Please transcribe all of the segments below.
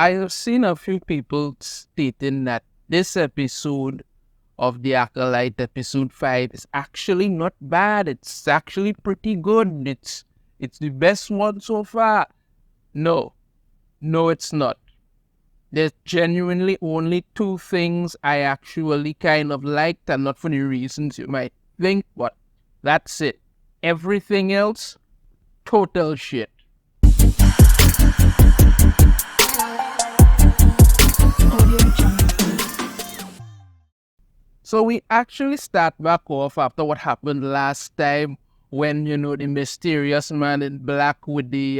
I have seen a few people stating that this episode of the Acolyte, episode 5, is actually not bad. It's actually pretty good. It's the best one so far. No, it's not. There's genuinely only two things I actually kind of liked, and not for the reasons you might think, but that's it. Everything else, total shit. So we actually start back off after what happened last time when, the mysterious man in black with the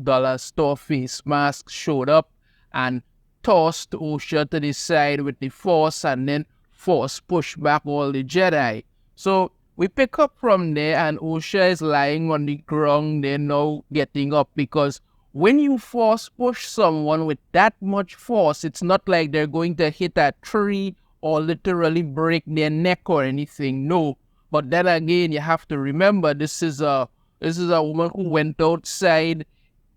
dollar store face mask showed up and tossed Osha to the side with the Force, and then Force pushed back all the Jedi. So we pick up from there, and Osha is lying on the ground. They're now getting up, because when you Force push someone with that much force, it's not like they're going to hit a tree or literally break their neck or anything. No. But then again, you have to remember, this is a woman who went outside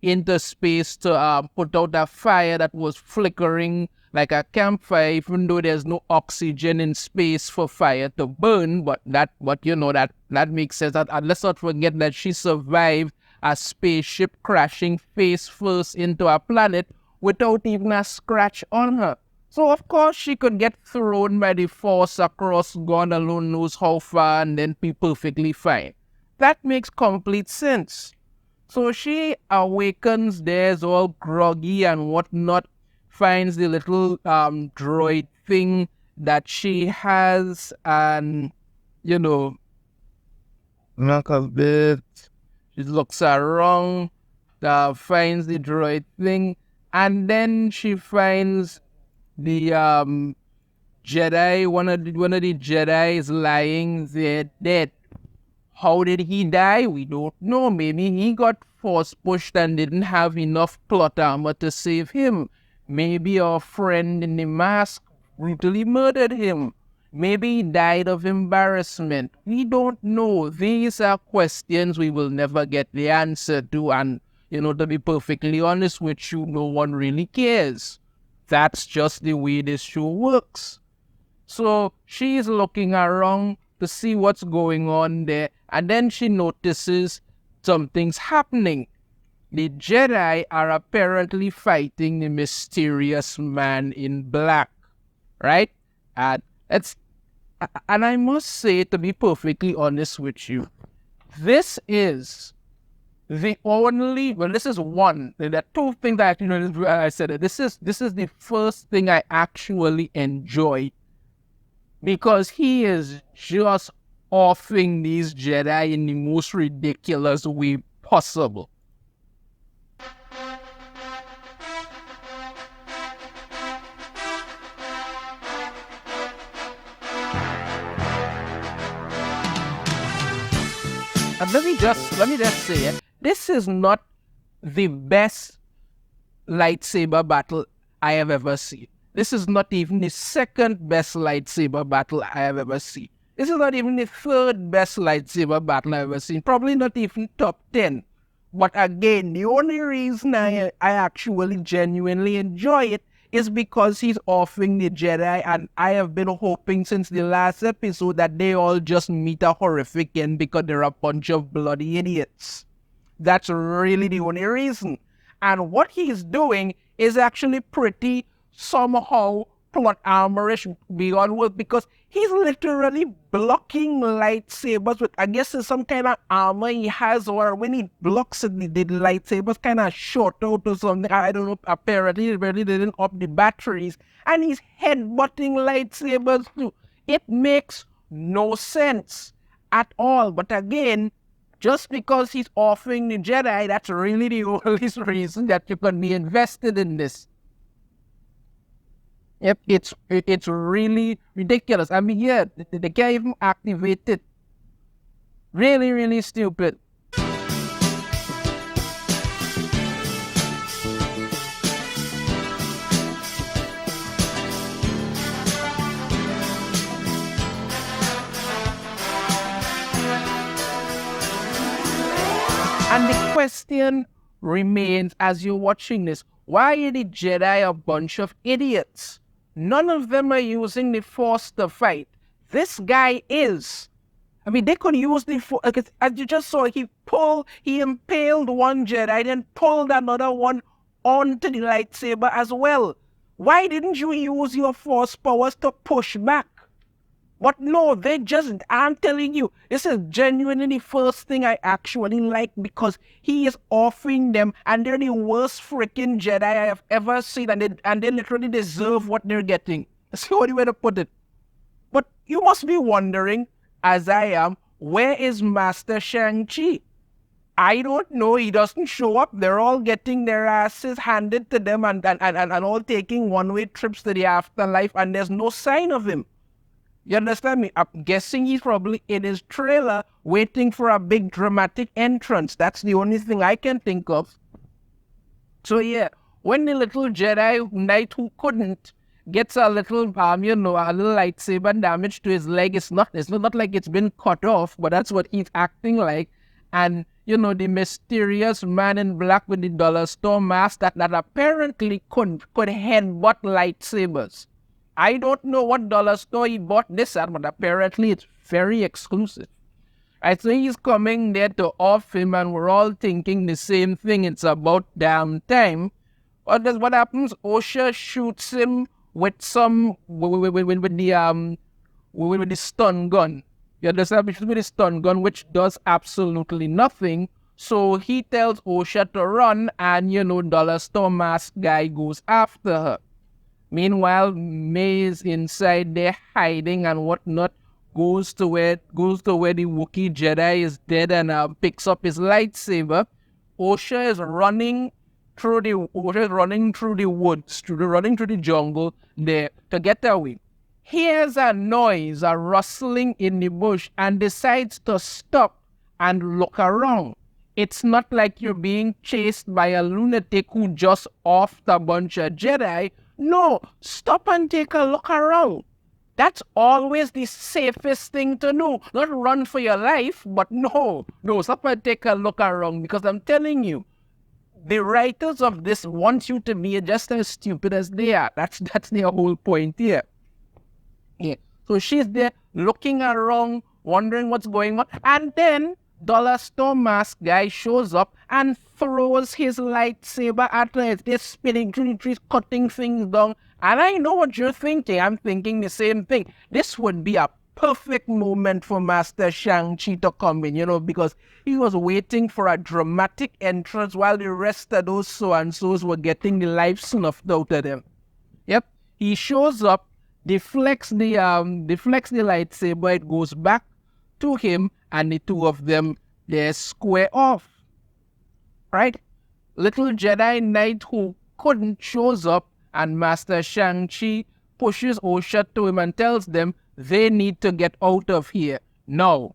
into space to put out a fire that was flickering like a campfire, even though there's no oxygen in space for fire to burn. But that makes sense. And let's not forget that she survived a spaceship crashing face first into a planet without even a scratch on her. So of course she could get thrown by the Force across God alone knows how far and then be perfectly fine. That makes complete sense. So she awakens, there's all groggy and whatnot, finds the little droid thing that she has, and knock a bit. She looks around, finds the droid thing, and then she finds the Jedi. One of the Jedi is lying there dead. How did he die? We don't know. Maybe he got force pushed and didn't have enough plot armor to save him. Maybe our friend in the mask brutally murdered him. Maybe he died of embarrassment. We don't know. These are questions we will never get the answer to, and to be perfectly honest with you, no one really cares. That's just the way this show works. So she's looking around to see what's going on there, and then she notices something's happening. The Jedi are apparently fighting the mysterious man in black, right? And I must say, to be perfectly honest with you, this is the only, this is one. There are two things that I said that this is the first thing I actually enjoy, because he is just offing these Jedi in the most ridiculous way possible. And let me just say it. This is not the best lightsaber battle I have ever seen. This is not even the second best lightsaber battle I have ever seen. This is not even the third best lightsaber battle I've ever seen. Probably not even top 10. But again, the only reason I actually genuinely enjoy it is because he's offering the Jedi, and I have been hoping since the last episode that they all just meet a horrific end because they're a bunch of bloody idiots. That's really the only reason. And what he's doing is actually pretty somehow plot armorish beyond words, because he's literally blocking lightsabers with, I guess it's some kind of armor he has, or when he blocks it, the lightsabers kind of short out or something. I don't know, apparently he really didn't up the batteries, and he's headbutting lightsabers too. It makes no sense at all. But again, just because he's offering the Jedi, that's really the only reason that you can be invested in this. Yep, it's really ridiculous. I mean, yeah, they can't even activate it. Really, really stupid. And the question remains as you're watching this, why are the Jedi a bunch of idiots? None of them are using the Force to fight. This guy is. I mean, they could use the Force. As you just saw, he impaled one Jedi, then pulled another one onto the lightsaber as well. Why didn't you use your Force powers to push back? But no, I'm telling you, this is genuinely the first thing I actually like, because he is offering them, and they're the worst freaking Jedi I have ever seen, and they literally deserve what they're getting. That's the only way to put it. But you must be wondering, as I am, where is Master Shang-Chi? I don't know, he doesn't show up. They're all getting their asses handed to them and all taking one-way trips to the afterlife, and there's no sign of him. You understand me? I'm guessing he's probably in his trailer waiting for a big dramatic entrance. That's the only thing I can think of. So yeah, when the little Jedi Knight who couldn't gets a little, a little lightsaber damage to his leg, it's not like it's been cut off, but that's what he's acting like. And, the mysterious man in black with the dollar store mask that apparently could headbutt lightsabers. I don't know what dollar store he bought this at, but apparently it's very exclusive. Right, so he's coming there to off him, and we're all thinking the same thing. It's about damn time. But what happens? Osha shoots him with the stun gun. You understand? With the stun gun, which does absolutely nothing. So he tells Osha to run, and dollar store mask guy goes after her. Meanwhile, May is inside there hiding and whatnot, goes to where the Wookiee Jedi is dead, and picks up his lightsaber. Osha is running through the woods, running through the jungle there to get away. Hears a noise, a rustling in the bush, and decides to stop and look around. It's not like you're being chased by a lunatic who just offed a bunch of Jedi. No, stop and take a look around. That's always the safest thing to do. Not run for your life, but no, stop and take a look around, because I'm telling you, the writers of this want you to be just as stupid as they are. That's their whole point here. Yeah. So she's there looking around, wondering what's going on, and then dollar store mask guy shows up and throws his lightsaber at her. They're spinning through the trees, cutting things down. And I know what you're thinking. I'm thinking the same thing. This would be a perfect moment for Master Shang-Chi to come in, because he was waiting for a dramatic entrance while the rest of those so-and-sos were getting the life snuffed out of them. Yep. He shows up, deflects the lightsaber, it goes back to him, and the two of them, they square off. Right? Little Jedi Knight who couldn't shows up, and Master Shang-Chi pushes Osha to him and tells them they need to get out of here now.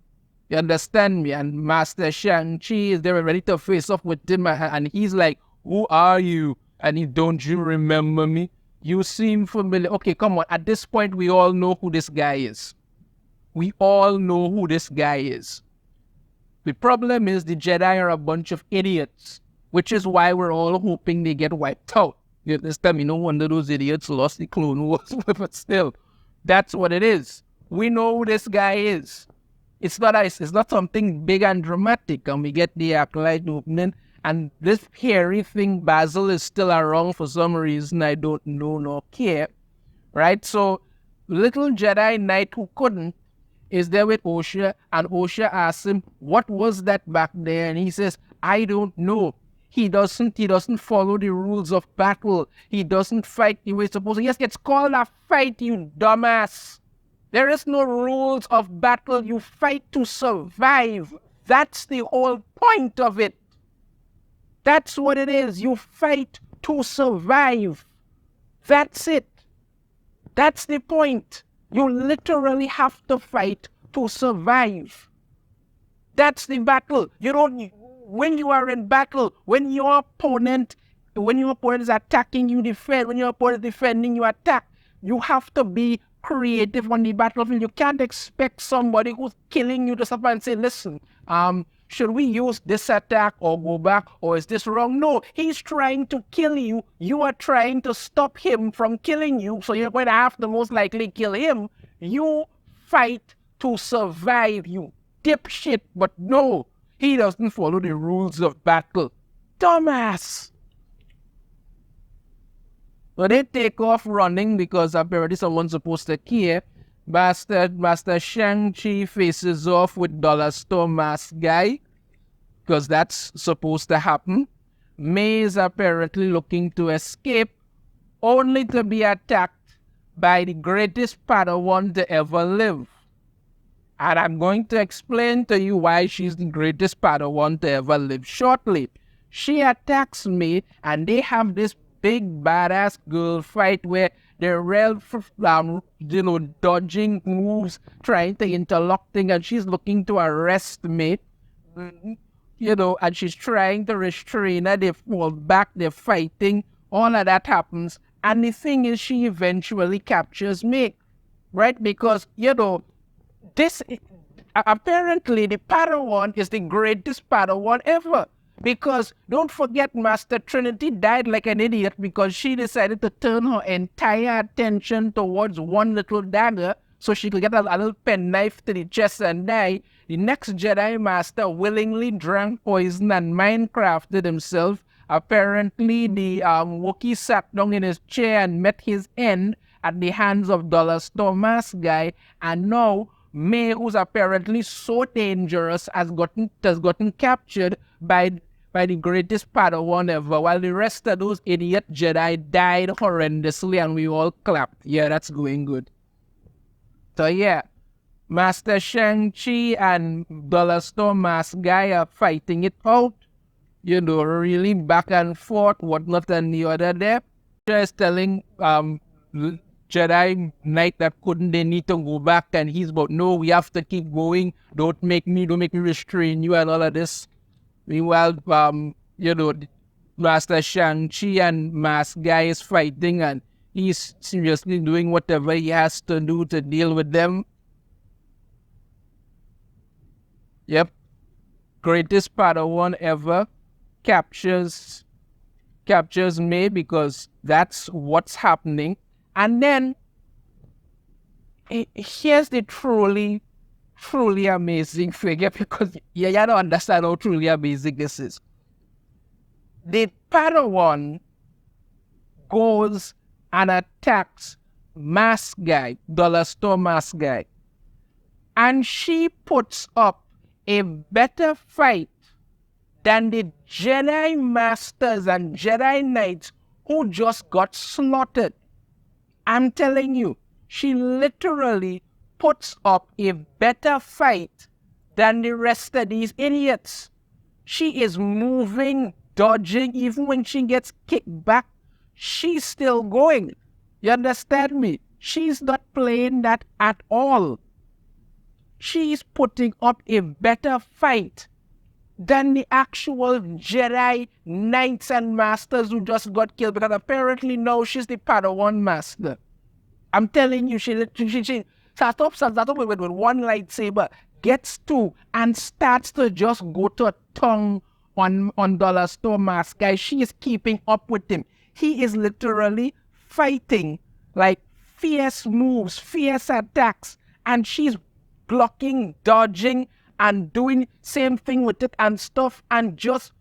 You understand me? And Master Shang-Chi is there ready to face off with him, and he's like, who are you? And don't you remember me? You seem familiar. Okay, come on. At this point, we all know who this guy is. We all know who this guy is. The problem is the Jedi are a bunch of idiots, which is why we're all hoping they get wiped out. You understand me? No wonder those idiots lost the Clone Wars, but still, that's what it is. We know who this guy is. It's not something big and dramatic, and we get the Acolyte opening, and this hairy thing, Basil, is still around for some reason I don't know nor care. Right? So, little Jedi Knight who couldn't is there with Osha, and Osha asks him, what was that back there? And he says, I don't know. He doesn't follow the rules of battle. He doesn't fight the way he's supposed to. Yes, it's called a fight, you dumbass. There is no rules of battle. You fight to survive. That's the whole point of it. That's what it is. You fight to survive. That's it. That's the point. You literally have to fight to survive. That's the battle. When you are in battle, when your opponent is attacking, you defend. When your opponent is defending, you attack. You have to be creative on the battlefield. You can't expect somebody who's killing you to stop and say, listen, should we use this attack or go back, or is this wrong? No, he's trying to kill you. You are trying to stop him from killing you, so you're going to have to most likely kill him. You fight to survive, you dipshit. But no, he doesn't follow the rules of battle. Dumbass. So they take off running because apparently someone's supposed to care. Master Shang-Chi faces off with Dollar Store Mask Guy because that's supposed to happen. May is apparently looking to escape, only to be attacked by the greatest Padawan to ever live. And I'm going to explain to you why she's the greatest Padawan to ever live shortly. She attacks May, and they have this big badass girl fight where they're real, dodging moves, trying to interlock things, and she's looking to arrest May. And she's trying to restrain her. They fall back, they're fighting, all of that happens. And the thing is, she eventually captures May, right? Because, apparently the Padawan is the greatest Padawan ever. Because don't forget, Master Trinity died like an idiot because she decided to turn her entire attention towards one little dagger so she could get a little penknife to the chest and die. The next Jedi Master willingly drank poison and Minecrafted himself. Apparently, the Wookiee sat down in his chair and met his end at the hands of Dollar Store Mask Guy, and now May, who's apparently so dangerous, has gotten captured by the greatest Padawan ever, while the rest of those idiot Jedi died horrendously and we all clapped. Yeah, that's going good. So yeah, Master Shang-Chi and Dollar Store Mask Guy are fighting it out. Really back and forth, whatnot and the other there. Just telling Jedi Knight that they need to go back, and he's about, no, we have to keep going. Don't make me restrain you and all of this. Meanwhile, Master Shang-Chi and Mask Guy is fighting, and he's seriously doing whatever he has to do to deal with them. Yep. Greatest Padawan ever captures May because that's what's happening. And then, here's the truly amazing figure, because you don't understand how truly amazing this is. The Padawan goes and attacks Mask Guy, Dollar Store Mask Guy, and she puts up a better fight than the Jedi Masters and Jedi Knights who just got slaughtered. I'm telling you, she literally puts up a better fight than the rest of these idiots. She is moving, dodging, even when she gets kicked back, she's still going. You understand me? She's not playing that at all. She's putting up a better fight than the actual Jedi Knights and Masters who just got killed, because apparently now she's the Padawan Master. I'm telling you, she starts off with one lightsaber, gets two, and starts to just go to tongue on Dollar Store Mask Guy. She is keeping up with him. He is literally fighting like fierce moves, fierce attacks, and she's blocking, dodging, and doing same thing with it and stuff, and just,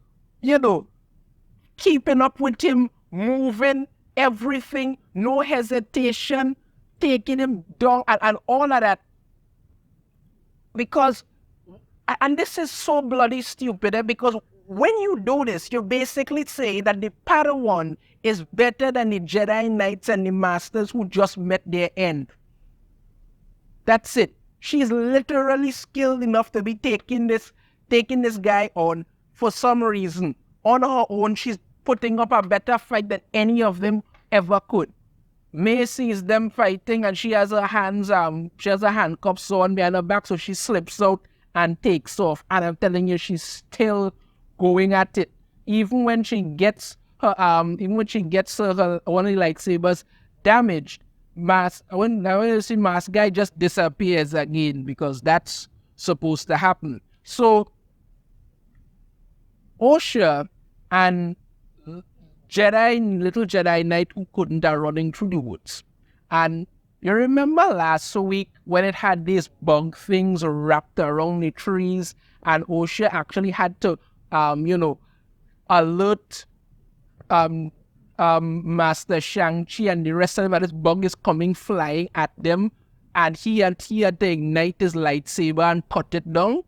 keeping up with him, moving, everything, no hesitation, taking him down, and all of that. Because, and this is so bloody stupid, because when you do this, you basically say that the Padawan is better than the Jedi Knights and the Masters who just met their end. That's it. She's literally skilled enough to be taking this guy on for some reason. On her own, she's putting up a better fight than any of them ever could. May sees them fighting, and she has her handcuffs on behind her back, so she slips out and takes off. And I'm telling you, she's still going at it. Even when she gets her one of the lightsabers damaged, when you see Mask Guy just disappears again, because that's supposed to happen. So Osha and little Jedi Knight who couldn't are running through the woods. And you remember last week when it had these bug things wrapped around the trees, and Osha actually had to, alert Master Shang-Chi and the rest of them that this bug is coming flying at them, and he had to ignite his lightsaber and put it down.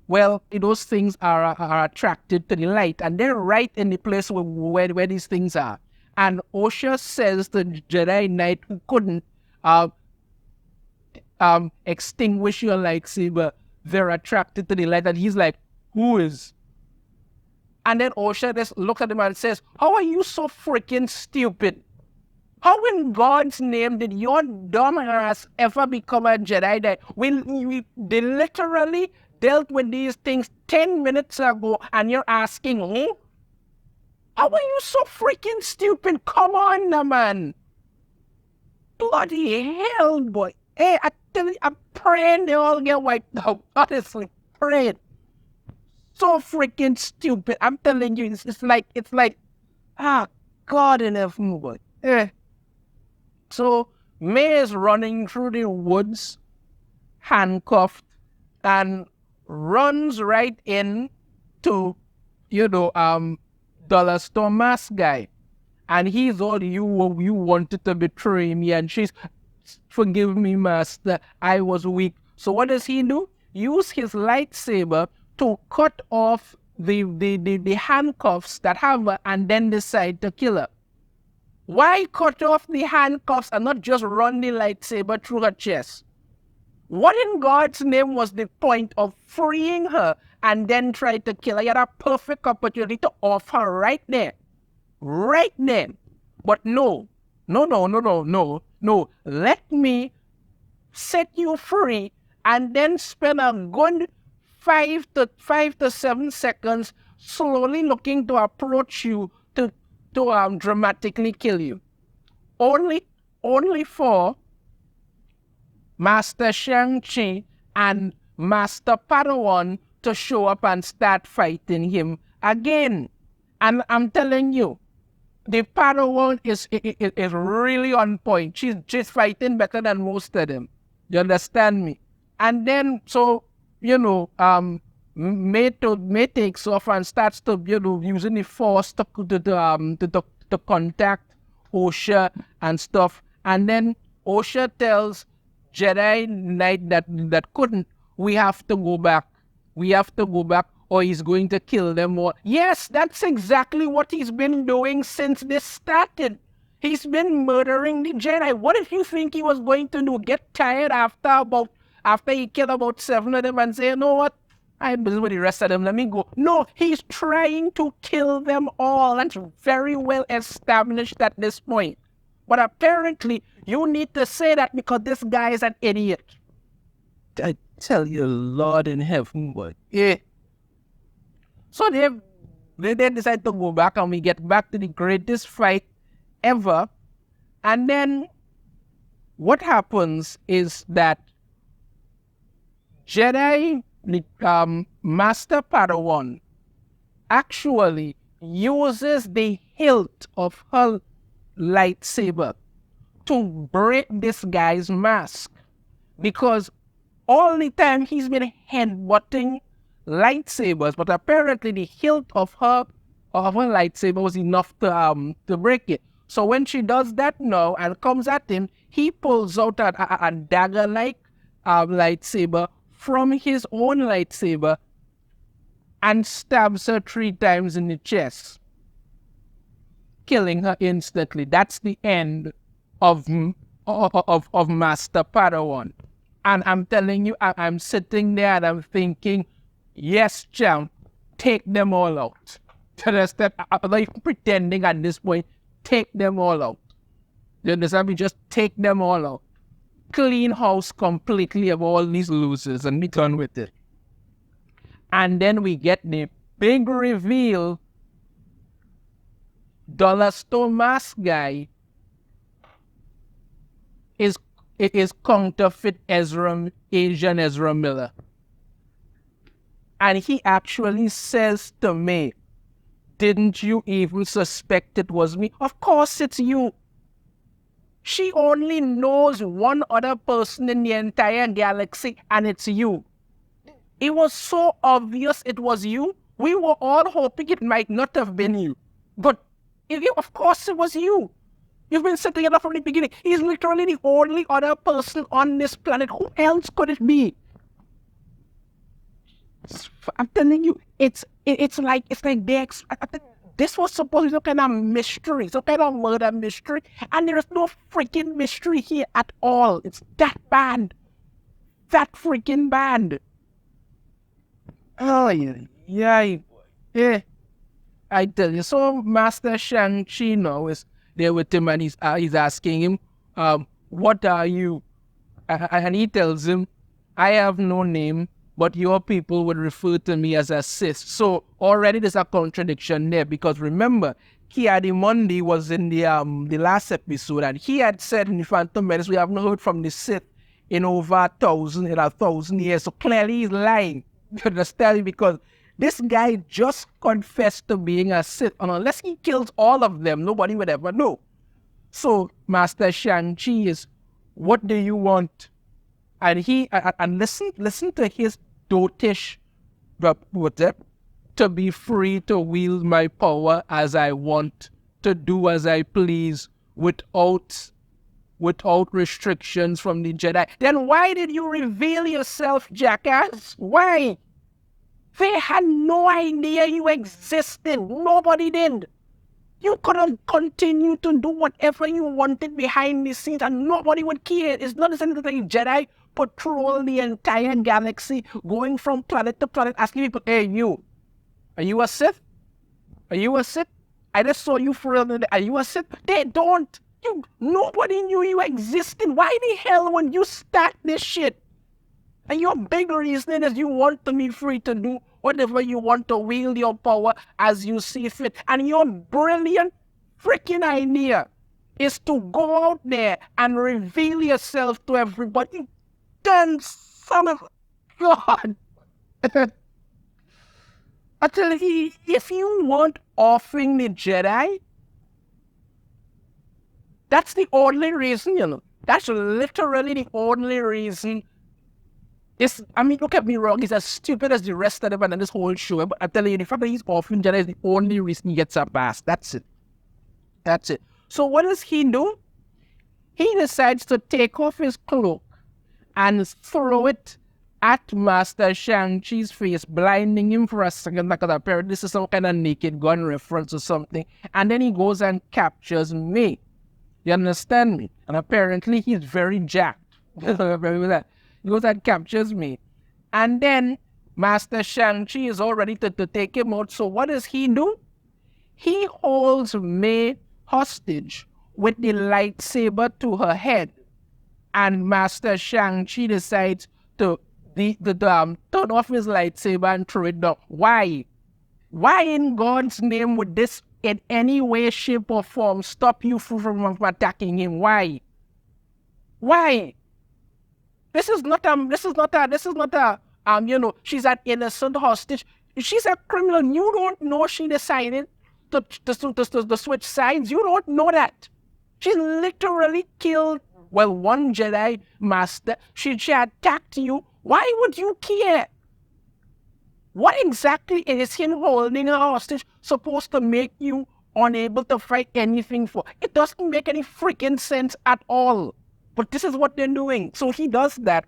Well, those things are attracted to the light, and they're right in the place where these things are. And Osha says the Jedi Knight who couldn't extinguish your lightsaber, they're attracted to the light, and he's like, who is? And then Osha just looks at him and says, how are you so freaking stupid? How in God's name did your dumb ass ever become a Jedi Knight? They literally dealt with these things 10 minutes ago, and you're asking, how are you so freaking stupid? Come on, now, man. Bloody hell, boy. Hey, I tell you, I'm praying they all get wiped out. Honestly, praying. So freaking stupid. I'm telling you, it's like, God in heaven, boy. So, May is running through the woods, handcuffed, and runs right in to, Dollar Store Mask Guy. And he's all, you wanted to betray me, and she's, forgive me, master, I was weak. So what does he do? Use his lightsaber to cut off the handcuffs that have her, and then decide to kill her. Why cut off the handcuffs and not just run the lightsaber through her chest? What in God's name was the point of freeing her and then try to kill her? You had a perfect opportunity to off her right there. Right there. But no. Let me set you free and then spend a good 5 to 7 seconds slowly looking to approach you to dramatically kill you. Only for Master Shang-Chi and Master Padawan to show up and start fighting him again. And I'm telling you, the Padawan is really on point. She's fighting better than most of them. You understand me? And then, so, May takes off and starts to, using the force to contact Osha and stuff. And then Osha tells Jedi Knight that couldn't, we have to go back. Or he's going to kill them all. Yes, that's exactly what he's been doing since this started. He's been murdering the Jedi. What did you think he was going to do? Get tired after he killed about 7 of them and say, you know what? I'm busy with the rest of them, let me go. No, he's trying to kill them all. That's very well established at this point. But apparently, you need to say that because this guy is an idiot. I tell you, Lord in heaven, boy. Yeah. So they decide to go back, and we get back to the greatest fight ever. And then what happens is that Jedi, Master Padawan, actually uses the hilt of her lightsaber to break this guy's mask, because all the time he's been headbutting lightsabers, but apparently the hilt of her lightsaber was enough to break it. So when she does that now and comes at him, he pulls out a dagger-like lightsaber from his own lightsaber and stabs her 3 times in the chest, killing her instantly. That's the end of Master Padawan. And I'm telling you, I'm sitting there and I'm thinking, yes, champ, take them all out. I'm not even pretending at this point. Take them all out. You understand me? Just take them all out. Clean house completely of all these losers and be done with it. And then we get the big reveal. Dollar Store Mask Guy is counterfeit Asian Ezra Miller. And he actually says to me, didn't you even suspect it was me? Of course it's you. She only knows one other person in the entire galaxy, and it's you. It was so obvious it was you. We were all hoping it might not have been you. But of course it was you. You've been setting it up from the beginning. He's literally the only other person on this planet. Who else could it be? I'm telling you, it's like this was supposed to be some kind of mystery, some kind of murder mystery, and there is no freaking mystery here at all. It's that bad, that freaking bad. Oh yeah. I tell you. So Master Shang-Chi now is there with him, and he's asking him, what are you? And he tells him, I have no name, but your people would refer to me as a Sith. So already there's a contradiction there, because remember, Ki-Adi-Mundi was in the last episode, and he had said in the Phantom Menace, we haven't heard from the Sith in over 1,000 years. So clearly he's lying. You understand? Because this guy just confessed to being a Sith, and unless he kills all of them, nobody would ever know. So Master Shang-Chi is, what do you want? And he, and listen to his dotish, to be free to wield my power as I want, to do as I please, without restrictions from the Jedi. Then why did you reveal yourself, jackass? Why? They had no idea you existed. Nobody did. You could have continued to do whatever you wanted behind the scenes and nobody would care. It's not the same thing like Jedi patrol the entire galaxy, going from planet to planet, asking people, hey, you, are you a Sith? Are you a Sith? I just saw you for a minute. Are you a Sith? They don't. Nobody knew you existed. Why the hell would you start this shit? And your big reason is you want to be free to do whatever you want, to wield your power as you see fit. And your brilliant freaking idea is to go out there and reveal yourself to everybody. Then, son of God. I tell you, if you want offing the Jedi, that's the only reason, you know. That's literally the only reason. Look at me wrong, he's as stupid as the rest of them and this whole show. But I'm telling you, the fact that he's offering Jedi is the only reason he gets a pass. That's it. So what does he do? He decides to take off his cloak and throw it at Master Shang-Chi's face, blinding him for a second, because apparently this is some kind of Naked Gun reference or something. And then he goes and captures me. You understand me? And apparently he's very jacked. He goes and captures me. And then Master Shang-Chi is all ready to take him out. So what does he do? He holds May hostage with the lightsaber to her head. And Master Shang-Chi decides to turn off his lightsaber and throw it down. Why? Why in God's name would this in any way, shape, or form stop you from attacking him? Why? Why? This is not she's an innocent hostage. She's a criminal. You don't know she decided to switch sides. You don't know that. She literally killed, one Jedi master. She attacked you. Why would you care? What exactly is him holding a hostage supposed to make you unable to fight anything for? It doesn't make any freaking sense at all. But this is what they're doing. So he does that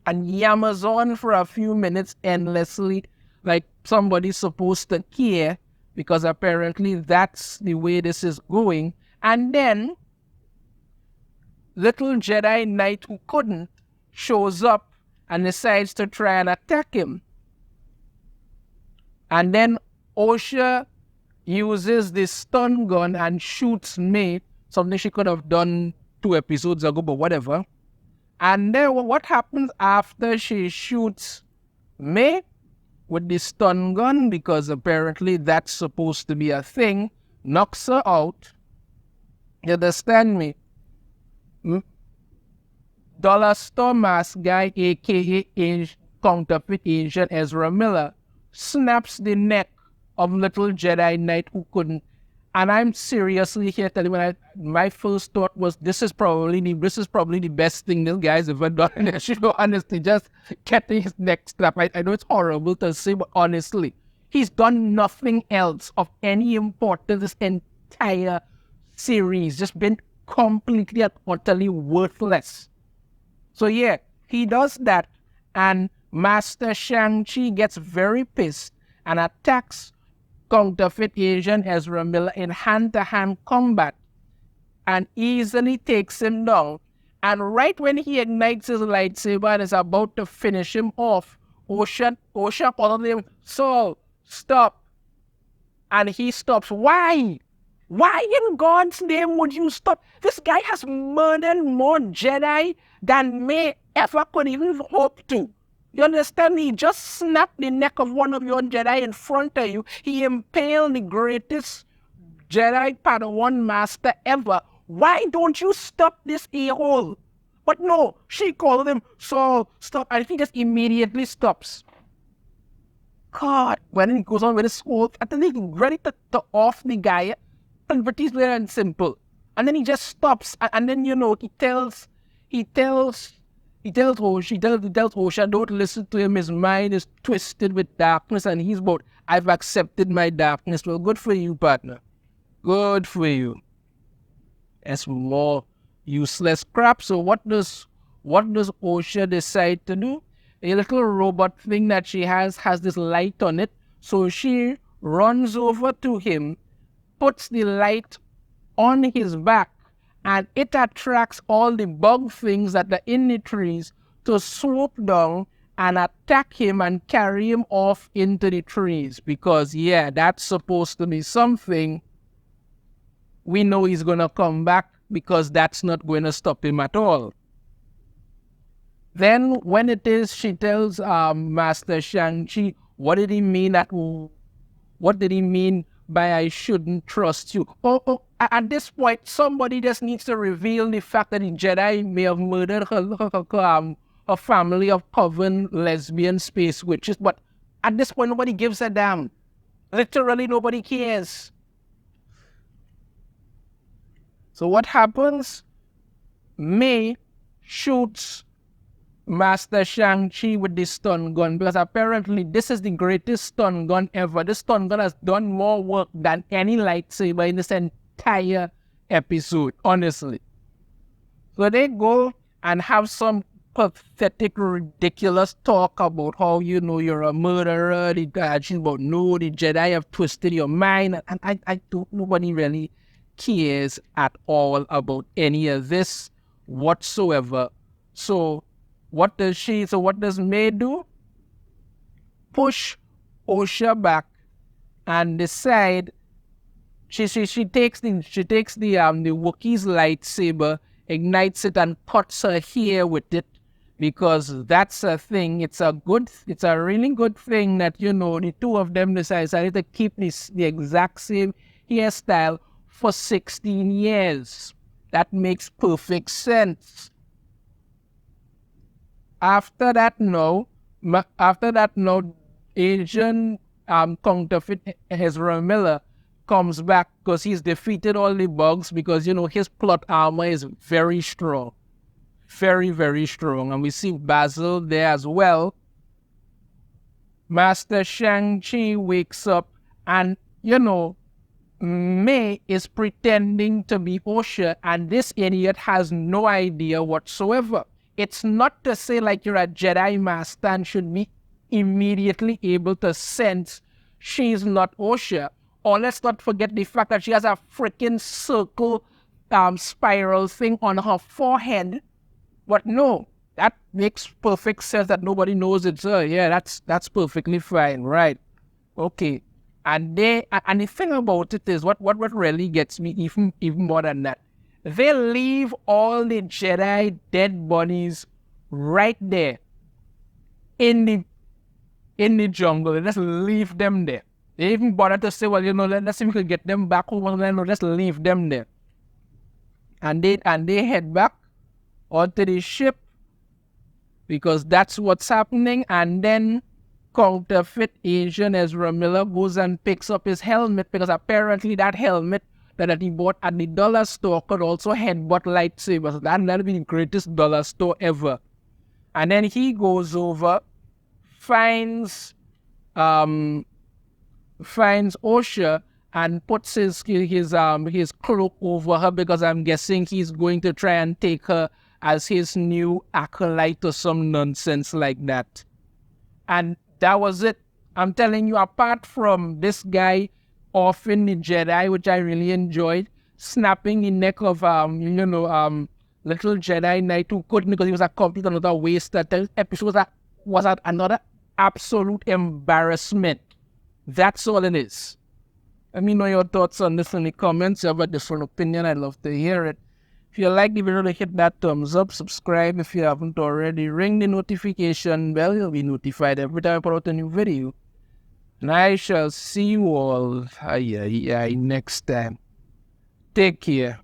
and yammers on for a few minutes endlessly, like somebody's supposed to care, because apparently that's the way this is going. And then little Jedi Knight who couldn't shows up and decides to try and attack him. And then Osha uses the stun gun and shoots May, something she could have done 2 episodes ago, but whatever. And then what happens after she shoots May with the stun gun, because apparently that's supposed to be a thing, knocks her out. You understand me? Dollar Store Mask Guy, aka counterfeit agent Ezra Miller snaps the neck of little Jedi Knight who couldn't. And I'm seriously here telling you, my first thought was this is probably the best thing this guy's ever done in the show. Honestly, just getting his neck snapped. I know it's horrible to say, but honestly, he's done nothing else of any importance this entire series. Just been completely and utterly worthless. So yeah, he does that, and Master Shang-Chi gets very pissed and attacks counterfeit agent Ezra Miller in hand-to-hand combat and easily takes him down. And right when he ignites his lightsaber and is about to finish him off, Osha calls him, Saul, stop. And he stops. Why? Why in God's name would you stop? This guy has murdered more Jedi than May ever could even hope to. You understand? He just snapped the neck of one of your Jedi in front of you. He impaled the greatest Jedi padawan master ever. Why don't you stop this a-hole? But no, she called him, Saul, stop. And he just immediately stops. God, when he goes on with his whole, I think he's ready to off the guy. But he's very and simple. And then he just stops. And then, he tells Osha, don't listen to him. His mind is twisted with darkness. And he's about, I've accepted my darkness. Well, good for you, partner. Good for you. That's more useless crap. So what does Osha decide to do? A little robot thing that she has this light on it. So she runs over to him, puts the light on his back, and it attracts all the bug things that are in the trees to swoop down and attack him and carry him off into the trees. Because, yeah, that's supposed to be something. We know he's going to come back because that's not going to stop him at all. Then, when it is, she tells Master Shang-Chi, what did he mean by I shouldn't trust you? At this point, somebody just needs to reveal the fact that the Jedi may have murdered her family of coven lesbian space witches, but at this point, nobody gives a damn. Literally, nobody cares. So what happens? May shoots Master Shang-Chi with the stun gun, because apparently this is the greatest stun gun ever. This stun gun has done more work than any lightsaber in this entire episode, honestly. So they go and have some pathetic, ridiculous talk about how, you're a murderer. She's about, no, the Jedi have twisted your mind. And I don't, nobody really cares at all about any of this whatsoever. So what does May do? Push Osha back and decide she takes the Wookiee's lightsaber, ignites it and cuts her hair with it, because that's a thing. It's a really good thing that the two of them decided to keep the exact same hairstyle for 16 years. That makes perfect sense. After that, Agent Counterfeit Ezra Miller comes back because he's defeated all the bugs, because, his plot armor is very strong. Very, very strong. And we see Basil there as well. Master Shang-Chi wakes up and, May is pretending to be Osha, and this idiot has no idea whatsoever. It's not to say like you're a Jedi master and should be immediately able to sense she's not Osha. Or let's not forget the fact that she has a freaking circle spiral thing on her forehead. But no, that makes perfect sense that nobody knows it's her. Yeah, that's perfectly fine, right? Okay. And the thing about it is what really gets me even more than that. They leave all the Jedi dead bodies right there in the jungle. They just leave them there. They even bother to say, well, let's see if we can get them back home. No, just leave them there. And they head back onto the ship. because that's what's happening. And then counterfeit Asian Ezra Miller goes and picks up his helmet, because apparently that helmet that he bought at the dollar store could also headbutt lightsabers. That'd be the greatest dollar store ever. And then he goes over, finds Osha and puts his cloak over her, because I'm guessing he's going to try and take her as his new acolyte or some nonsense like that. And that was it. I'm telling you, apart from this guy offing the Jedi, which I really enjoyed, snapping the neck of little Jedi Knight who couldn't, because he was a complete another waste. That episode was another absolute embarrassment. That's all it is. Let me know your thoughts on this in the comments. If you have a different opinion, I'd love to hear it. If you like the video, hit that thumbs up, subscribe if you haven't already, ring the notification bell, you'll be notified every time I put out a new video. And I shall see you all next time. Take care.